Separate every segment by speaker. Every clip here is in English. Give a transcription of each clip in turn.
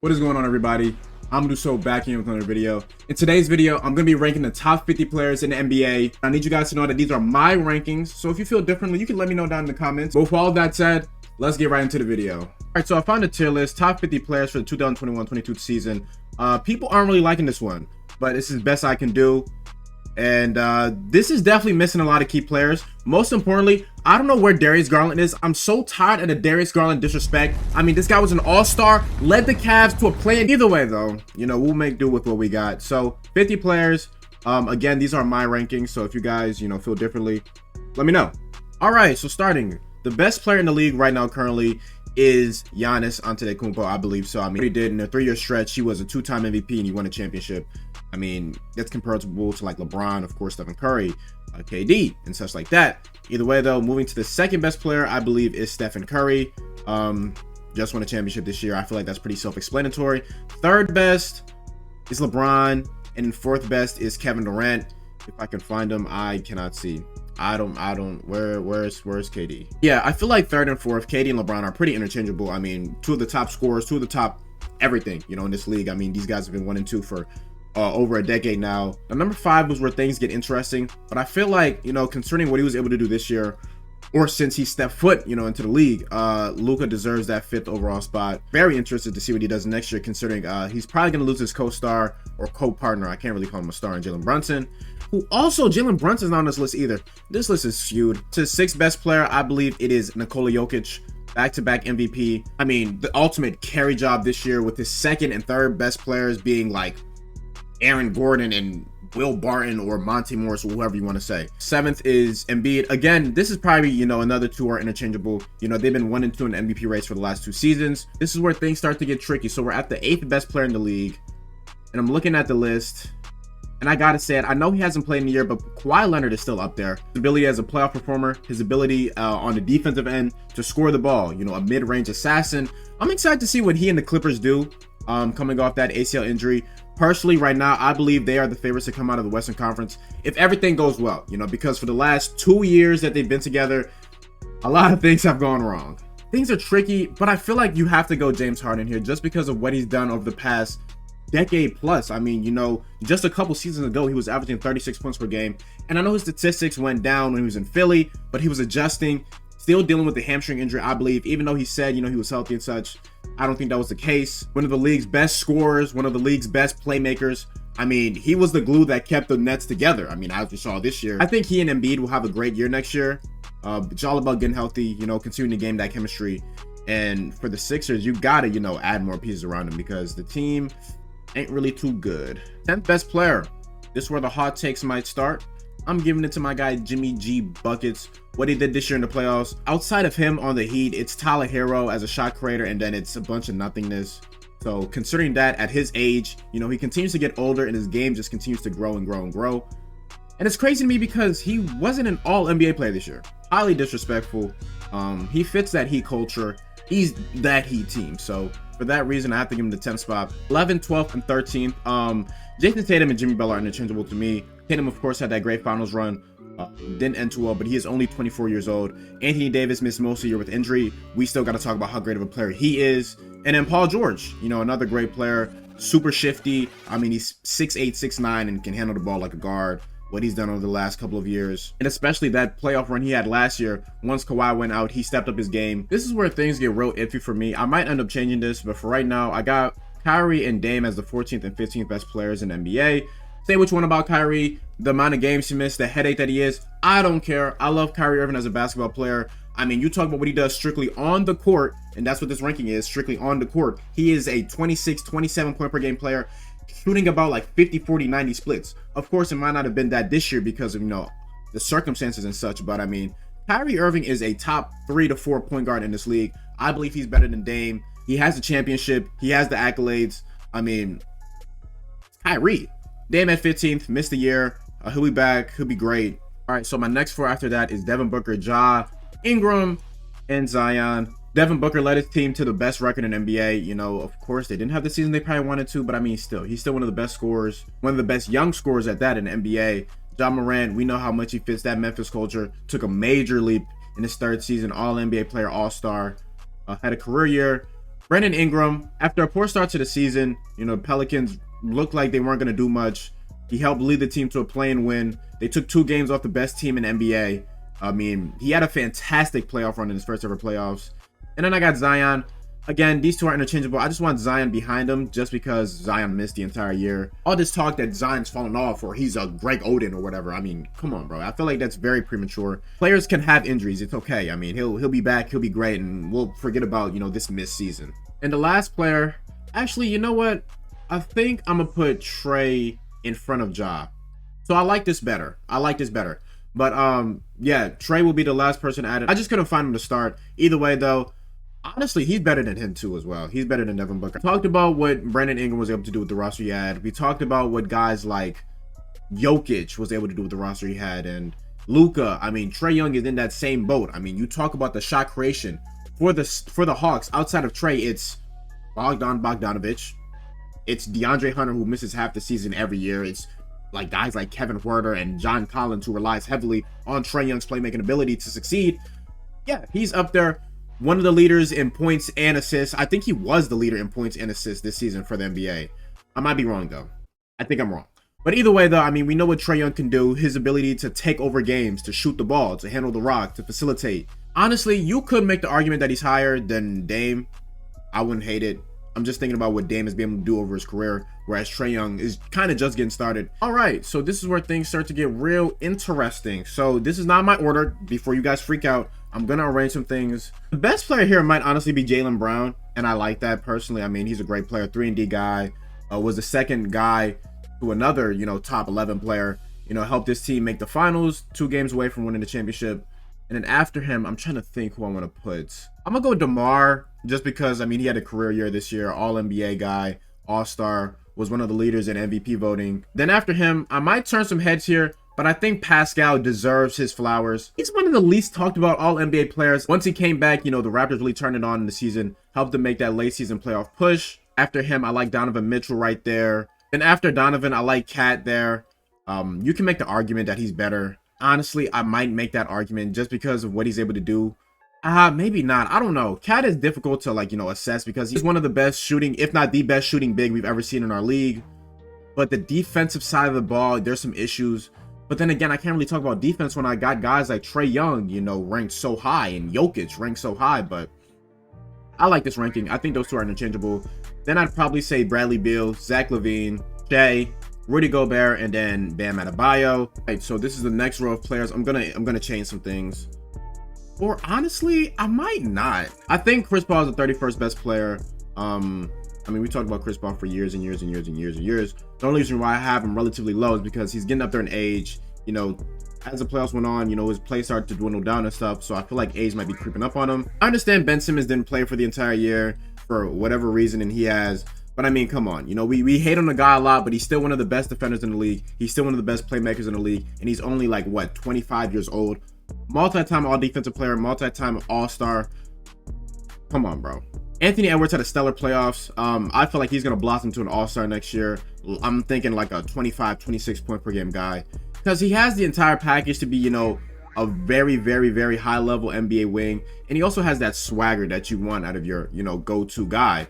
Speaker 1: What is going on, everybody? I'm Duso back here with another video. In today's video, I'm going to be ranking the top 50 players in the NBA. I need you guys to know that these are my rankings, so if you feel differently, you can let me know down in the comments. But with all of that said, let's get right into the video. All right, so I found a tier list, top 50 players for the 2021-22 season. People aren't really liking this one, but this is the best I can do. And this is definitely missing a lot of key players. Most importantly, I don't know where Darius Garland is. I'm so tired of the Darius Garland disrespect. I mean, this guy was an all-star, led the Cavs to a play-in. Either way, though, you know, we'll make do with what we got. So 50 players. Again, these are my rankings. So if you guys, you know, feel differently, let me know. All right, so starting, the best player in the league right now currently is Giannis Antetokounmpo, I believe so. I mean, he did in a 3-year stretch. He was a 2-time MVP and he won a championship. I mean, that's comparable to like LeBron, of course, Stephen Curry, KD, and such like that. Either way, though, moving to the second best player, I believe, is Stephen Curry. Just won a championship this year. I feel like that's pretty self-explanatory. Third best is LeBron, and then fourth best is Kevin Durant. If I can find him, I cannot see. Where's KD? Yeah, I feel like third and fourth, KD and LeBron are pretty interchangeable. I mean, two of the top scorers, two of the top everything, you know, in this league. I mean, these guys have been 1 and 2 for over a decade now. Now, number 5 was where things get interesting, but I feel like, you know, concerning what he was able to do this year, or since he stepped foot, you know, into the league, Luka deserves that 5th overall spot. Very interested to see what he does next year, considering he's probably going to lose his co-star or co-partner. I can't really call him a star, in Jalen Brunson, who also, Jalen Brunson's not on this list either. This list is skewed. To 6th best player, I believe it is Nikola Jokic, back-to-back MVP. I mean, the ultimate carry job this year, with his second and third best players being like Aaron Gordon and Will Barton or Monty Morris, or whoever you want to say. 7th is Embiid. Again, this is probably, you know, another two are interchangeable. You know, they've been 1 and 2 in the MVP race for the last 2 seasons. This is where things start to get tricky. So we're at the 8th best player in the league, and I'm looking at the list, and I gotta say it, I know he hasn't played in a year, but Kawhi Leonard is still up there. His ability as a playoff performer, his ability on the defensive end to score the ball, you know, a mid-range assassin. I'm excited to see what he and the Clippers do coming off that ACL injury. Personally, right now, I believe they are the favorites to come out of the Western Conference if everything goes well, you know, because for the last 2 years that they've been together, a lot of things have gone wrong. Things are tricky, but I feel like you have to go James Harden here just because of what he's done over the past decade plus. I mean, you know, just a couple seasons ago, he was averaging 36 points per game. And I know his statistics went down when he was in Philly, but he was adjusting, still dealing with the hamstring injury, I believe, even though he said, you know, he was healthy and such. I don't think that was the case. One of the league's best scorers, one of the league's best playmakers. I mean, he was the glue that kept the Nets together. I mean, as we saw this year, I think he and Embiid will have a great year next year. It's all about getting healthy, you know, continuing to game that chemistry. And for the Sixers, you gotta, you know, add more pieces around them because the team ain't really too good. 10th best player. This is where the hot takes might start. I'm giving it to my guy Jimmy G Buckets. What he did this year in the playoffs. Outside of him on the Heat, it's Tyler Hero as a shot creator, and then it's a bunch of nothingness. So considering that at his age, you know, he continues to get older and his game just continues to grow and grow and grow. And it's crazy to me because he wasn't an all NBA player this year. Highly disrespectful. He fits that Heat culture. He's that Heat team. So for that reason, I have to give him the 10th spot. 11th, 12th, and 13th. Jason Tatum and Jimmy Butler are interchangeable to me. Tatum, of course, had that great finals run. Didn't end too well, but he is only 24 years old. Anthony Davis missed most of the year with injury. We still got to talk about how great of a player he is. And then Paul George, you know, another great player. Super shifty. I mean, he's 6'8", 6'9", and can handle the ball like a guard. What he's done over the last couple of years, and especially that playoff run he had last year. Once Kawhi went out, he stepped up his game. This is where things get real iffy for me. I might end up changing this, but for right now, I got Kyrie and Dame as the 14th and 15th best players in the NBA. Say which one about Kyrie, the amount of games he missed, the headache that he is. I don't care. I love Kyrie Irving as a basketball player. I mean, you talk about what he does strictly on the court, and that's what this ranking is, strictly on the court. He is a 26, 27 point per game player, shooting about like 50, 40, 90 splits. Of course, it might not have been that this year because of, you know, the circumstances and such, but I mean, Kyrie Irving is a top 3 to 4 point guard in this league. I believe he's better than Dame. He has the championship. He has the accolades. I mean, Kyrie. Dame at 15th, missed a year. He'll be back. He'll be great. All right, so my next 4 after that is Devin Booker, Ja, Ingram, and Zion. Devin Booker led his team to the best record in NBA. You know, of course, they didn't have the season they probably wanted to, but I mean, he's still one of the best scorers, one of the best young scorers at that in the NBA. Ja Morant, we know how much he fits that Memphis culture. Took a major leap in his 3rd season, All-NBA player, All-Star. Had a career year. Brandon Ingram, after a poor start to the season, you know, Pelicans looked like they weren't going to do much. He helped lead the team to a play-in win. They took 2 games off the best team in NBA. I mean, he had a fantastic playoff run in his first ever playoffs. And then I got Zion. Again, these two are interchangeable. I just want Zion behind him just because Zion missed the entire year. All this talk that Zion's fallen off or he's a Greg Oden or whatever. I mean, come on, bro. I feel like that's very premature. Players can have injuries. It's okay. I mean, he'll be back. He'll be great. And we'll forget about, you know, this missed season. And the last player, actually, you know what? I think I'm going to put Trey in front of Ja. So I like this better. But yeah, Trey will be the last person added. I just couldn't find him to start. Either way, though, honestly, he's better than him too as well. He's better than Devin Booker. We talked about what Brandon Ingram was able to do with the roster he had. We talked about what guys like Jokic was able to do with the roster he had. And Luka, I mean, Trae Young is in that same boat. I mean, you talk about the shot creation for the Hawks. Outside of Trae, it's Bogdanovic. It's DeAndre Hunter, who misses half the season every year. It's like guys like Kevin Huerter and John Collins, who relies heavily on Trae Young's playmaking ability to succeed. Yeah, he's up there. One of the leaders in points and assists. I think he was the leader in points and assists this season for the NBA. I might be wrong, though. I think I'm wrong. But either way, though, I mean, we know what Trae Young can do. His ability to take over games, to shoot the ball, to handle the rock, to facilitate. Honestly, you could make the argument that he's higher than Dame. I wouldn't hate it. I'm just thinking about what Dame has been able to do over his career, whereas Trae Young is kind of just getting started. All right, so this is where things start to get real interesting. So this is not my order. Before you guys freak out, I'm going to arrange some things. The best player here might honestly be Jaylen Brown, and I like that personally. I mean, he's a great player, 3-and-D guy, was the second guy to another, you know, top 11 player, you know, helped this team make the finals, 2 games away from winning the championship. And then after him, I'm trying to think who I want to put. I'm going to go with DeMar just because, I mean, he had a career year this year, All-NBA guy, All-Star, was one of the leaders in MVP voting. Then after him, I might turn some heads here, but I think Pascal deserves his flowers. He's one of the least talked about All-NBA players. Once he came back, you know, the Raptors really turned it on in the season, helped them make that late season playoff push. After him, I like Donovan Mitchell right there. And after Donovan, I like Cat there. You can make the argument that he's better. Honestly, I might make that argument just because of what he's able to do. Maybe not. I don't know. Cat is difficult to, like, you know, assess because he's one of the best shooting, if not the best shooting big we've ever seen in our league. But the defensive side of the ball, there's some issues. But then again, I can't really talk about defense when I got guys like Trae Young, you know, ranked so high, and Jokic ranked so high. But I like this ranking. I think those two are interchangeable. Then I'd probably say Bradley Beal, Zach LaVine, Shea, Rudy Gobert, and then Bam Adebayo. Right, so this is the next row of players. I'm gonna change some things. Or honestly, I might not. I think Chris Paul is the 31st best player. I mean, we talked about Chris Paul for years and years and years and years and years. The only reason why I have him relatively low is because he's getting up there in age. You know, as the playoffs went on, you know, his play started to dwindle down and stuff. So I feel like age might be creeping up on him. I understand Ben Simmons didn't play for the entire year for whatever reason, and he has. But I mean, come on, you know, we hate on the guy a lot, but he's still one of the best defenders in the league. He's still one of the best playmakers in the league, and he's only like, what, 25 years old? Multi-time all-defensive player, multi-time all-star. Come on, bro. Anthony Edwards had a stellar playoffs. I feel like he's going to blossom to an all-star next year. I'm thinking like a 25, 26 point per game guy because he has the entire package to be, you know, a very, very, very high-level NBA wing, and he also has that swagger that you want out of your, you know, go-to guy.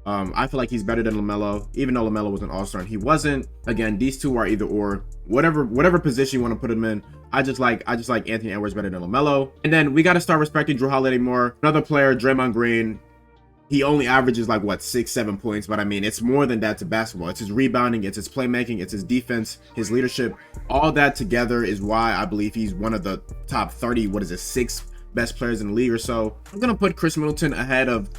Speaker 1: I feel like he's better than LaMelo, even though LaMelo was an all-star and he wasn't. Again, these two are either or. Whatever position you want to put him in. I just like Anthony Edwards better than LaMelo. And then we got to start respecting Jrue Holiday more. Another player, Draymond Green. He only averages like, what, 6-7 points, but I mean, it's more than that to basketball. It's his rebounding, it's his playmaking, it's his defense, his leadership. All that together is why I believe he's one of the top 30, 6 best players in the league or so. I'm gonna put Chris Middleton ahead of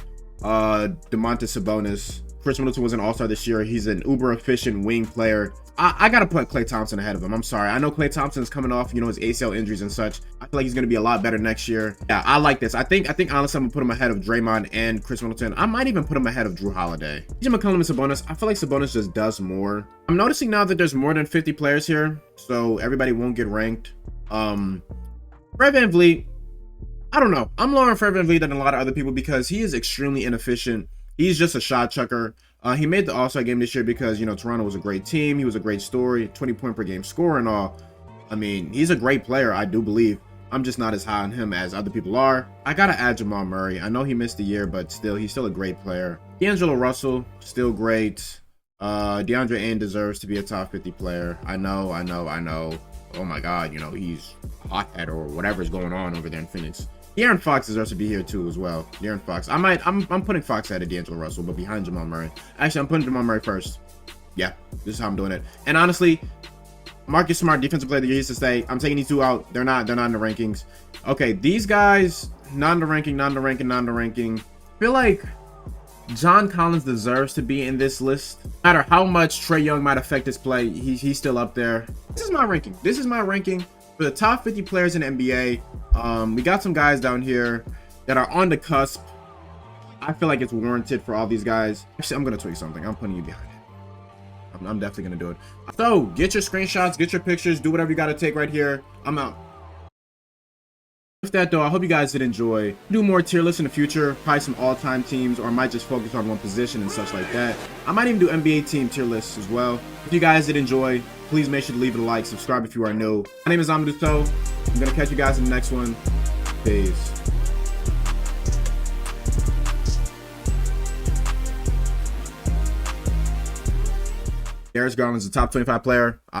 Speaker 1: Domantas Sabonis. Chris Middleton was an all-star this year. He's an uber efficient wing player. I gotta put Klay Thompson ahead of him. I'm sorry. I know Klay Thompson's coming off, you know, his ACL injuries and such. I feel like he's gonna be a lot better next year. Yeah, I like this. I think honestly I'm gonna put him ahead of Draymond and Chris Middleton. I might even put him ahead of Jrue Holiday. CJ McCollum and Sabonis. I feel like Sabonis just does more. I'm noticing now that there's more than 50 players here, so everybody won't get ranked. Fred VanVleet. I don't know. I'm lower on Fred VanVleet than a lot of other people because he is extremely inefficient. He's just a shot chucker. He made the All-Star game this year because, you know, Toronto was a great team. He was a great story, 20 point per game score and all. I mean, he's a great player, I do believe. I'm just not as high on him as other people are. I gotta add Jamal Murray. I know he missed a year, but still, he's still a great player. D'Angelo Russell, still great. DeAndre Ayton deserves to be a top 50 player. I know. Oh my God, you know, he's hothead or whatever's going on over there in Phoenix. De'Aaron Fox deserves to be here too as well. De'Aaron Fox. I'm putting Fox ahead of D'Angelo Russell, but behind Jamal Murray. Actually, I'm putting Jamal Murray first. Yeah, this is how I'm doing it. And honestly, Marcus Smart, defensive player of the year, used to say, I'm taking these two out. They're not in the rankings. Okay, these guys, not in the ranking. I feel like John Collins deserves to be in this list. No matter how much Trae Young might affect his play, he's still up there. This is my ranking. For the top 50 players in the NBA. We got some guys down here that are on the cusp. I feel like it's warranted for all these guys. Actually, I'm going to tell you something. I'm putting you behind it. I'm definitely going to do it. So, get your screenshots, get your pictures, do whatever you got to take right here. I'm out. With that, though, I hope you guys did enjoy. Do more tier lists in the future, probably some all-time teams, or I might just focus on one position and such like that. I might even do NBA team tier lists as well. If you guys did enjoy, please make sure to leave it a like, subscribe if you are new. My name is Amadou Sow. I'm going to catch you guys in the next one. Peace. Darius Garland is a top 25 player.